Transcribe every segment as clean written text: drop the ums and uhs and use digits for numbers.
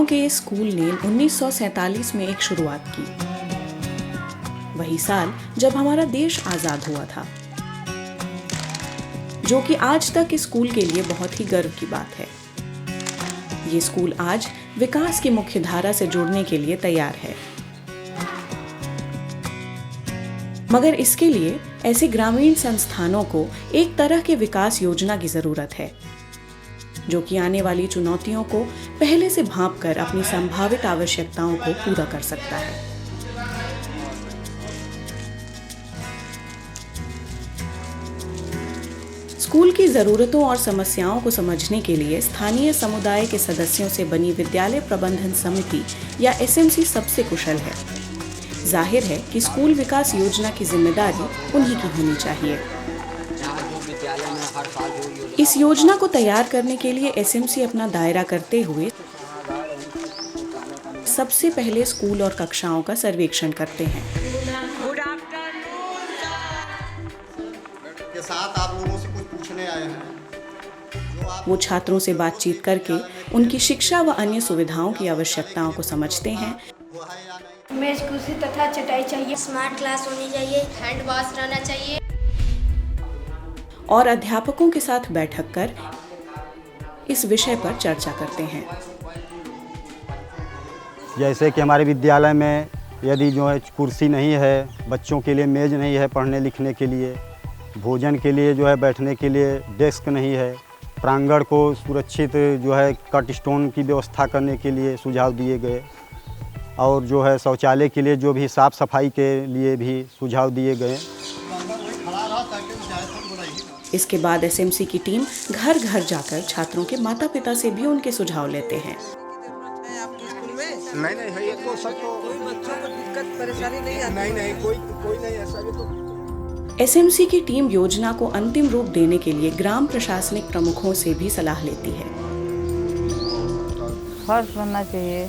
गांव के इस स्कूल ने 1947 में एक शुरुआत की, वही साल जब हमारा देश आजाद हुआ था, जो कि आज तक इस स्कूल के लिए बहुत ही गर्व की बात है। ये स्कूल आज विकास की मुख्य धारा से जुड़ने के लिए तैयार है, मगर इसके लिए ऐसे ग्रामीण संस्थानों को एक तरह के विकास योजना की जरूरत है, जो कि आने वाली चुनौतियों को पहले से भांपकर अपनी संभावित आवश्यकताओं को पूरा कर सकता है। स्कूल की जरूरतों और समस्याओं को समझने के लिए स्थानीय समुदाय के सदस्यों से बनी विद्यालय प्रबंधन समिति या एसएमसी सबसे कुशल है। जाहिर है कि स्कूल विकास योजना की जिम्मेदारी उन्हीं की होनी चाहिए। इस योजना को तैयार करने के लिए एसएमसी अपना दायरा करते हुए सबसे पहले स्कूल और कक्षाओं का सर्वेक्षण करते हैं। के साथ आप लोगों से कुछ पूछने आए हैं। वो छात्रों से बातचीत करके उनकी शिक्षा व अन्य सुविधाओं की आवश्यकताओं को समझते हैं। मेज कुर्सी तथा चटाई चाहिए, स्मार्ट क्लास होनी चाहिए, हैंड वॉश रहना चाहिए और अध्यापकों के साथ बैठक कर इस विषय पर चर्चा करते हैं। जैसे कि हमारे विद्यालय में यदि जो है कुर्सी नहीं है, बच्चों के लिए मेज़ नहीं है पढ़ने लिखने के लिए, भोजन के लिए जो है बैठने के लिए डेस्क नहीं है, प्रांगण को सुरक्षित जो है कट स्टोन की व्यवस्था करने के लिए सुझाव दिए गए, और जो है शौचालय के लिए जो भी साफ़ सफाई के लिए भी सुझाव दिए गए। इसके बाद एसएमसी की टीम घर घर जाकर छात्रों के माता पिता से भी उनके सुझाव लेते हैं। नहीं, ये तो सच हो। कोई बच्चों को दिक्कत परेशानी नहीं आती। नहीं, कोई नहीं ऐसा। ये तो एसएमसी की टीम योजना को अंतिम रूप देने के लिए ग्राम प्रशासनिक प्रमुखों से भी सलाह लेती है। फर्श बनना चाहिए,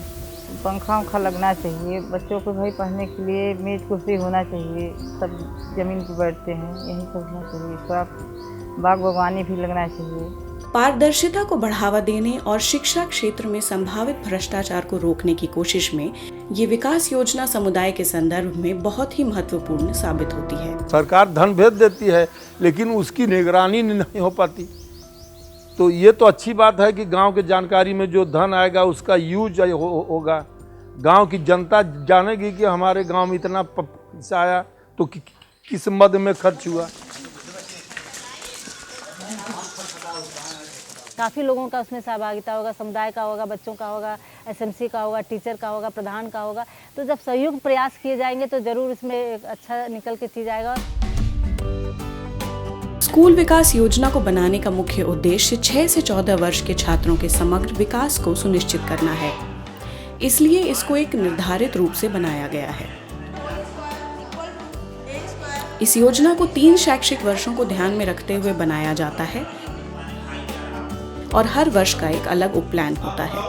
पंखा उंखा लगना चाहिए, बच्चों को भाई पढ़ने के लिए मेज कुर्सी होना चाहिए, सब जमीन पर बैठते हैं, यही सब होना चाहिए, थोड़ा बाग बागवानी भी लगना चाहिए। पारदर्शिता को बढ़ावा देने और शिक्षा क्षेत्र में संभावित भ्रष्टाचार को रोकने की कोशिश में ये विकास योजना समुदाय के संदर्भ में बहुत ही महत्वपूर्ण साबित होती है। सरकार धन भेज देती है, लेकिन उसकी निगरानी नहीं हो पाती। तो ये तो अच्छी बात है कि गांव के जानकारी में जो धन आएगा उसका यूज होगा। गांव की जनता जानेगी कि हमारे गांव में इतना पैसा आया तो किस मद में खर्च हुआ। काफ़ी लोगों का उसमें सहभागिता होगा, समुदाय का होगा, बच्चों का होगा, एसएमसी का होगा, टीचर का होगा, प्रधान का होगा। तो जब संयुक्त प्रयास किए जाएंगे तो ज़रूर इसमें एक अच्छा निकल के चीज़ आएगा। स्कूल विकास योजना को बनाने का मुख्य उद्देश्य 6 से 14 वर्ष के छात्रों के समग्र विकास को सुनिश्चित करना है, इसलिए इसको एक निर्धारित रूप से बनाया गया है। इस योजना को 3 शैक्षिक वर्षों को ध्यान में रखते हुए बनाया जाता है और हर वर्ष का एक अलग उपप्लान होता है।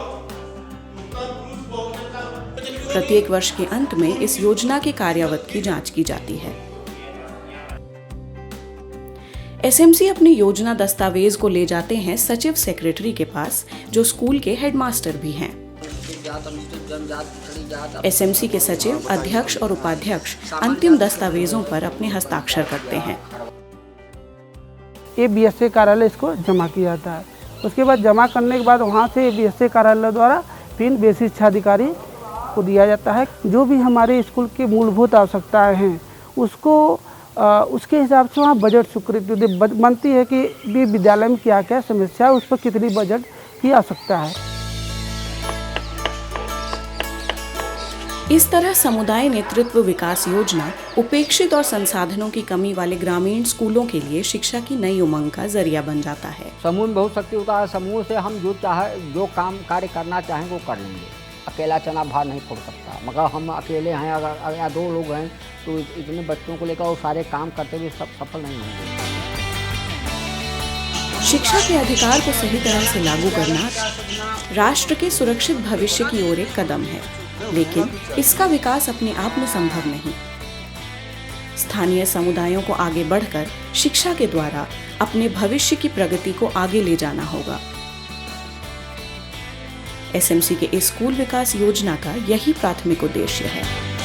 प्रत्येक वर्ष के अंत में इस योजना के कार्यावत की जांच की जाती है। एसएमसी अपनी योजना दस्तावेज को ले जाते हैं सचिव सेक्रेटरी के पास, जो स्कूल के हेडमास्टर भी हैं। एसएमसी के सचिव, अध्यक्ष और उपाध्यक्ष अंतिम दस्तावेजों पर अपने हस्ताक्षर करते हैं। ये बीएसए कार्यालय इसको जमा किया जाता है। उसके बाद जमा करने के बाद वहाँ से बीएसए कार्यालय द्वारा फिर बेसिक शिक्षा अधिकारी को दिया जाता है। जो भी हमारे स्कूल की मूलभूत आवश्यकताएं हैं उसको उसके हिसाब से वहाँ बजट स्वीकृति बनती है कि भी विद्यालय में क्या क्या समस्या है, उस पर कितनी बजट की आवश्यकता है। इस तरह समुदाय नेतृत्व विकास योजना उपेक्षित और संसाधनों की कमी वाले ग्रामीण स्कूलों के लिए शिक्षा की नई उमंग का जरिया बन जाता है। समूह में बहुत शक्ति होता है। समूह से हम जो काम कार्य करना चाहें वो कर लेंगे। अकेला चना भार नहीं फोड़ सकता, मगर हम अकेले हैं, अगर 2 लोग हैं तो इतने बच्चों को लेकर वो सारे काम करते हुए सब सफल नहीं होंगे। शिक्षा के अधिकार को सही तरह से लागू करना राष्ट्र के सुरक्षित भविष्य की ओर एक कदम है, लेकिन इसका विकास अपने आप में संभव नहीं। स्थानीय समुदायों को आगे बढ़कर शिक्षा के द्वारा अपने भविष्य की प्रगति को आगे ले जाना होगा। एसएमसी के इस स्कूल विकास योजना का यही प्राथमिक उद्देश्य है।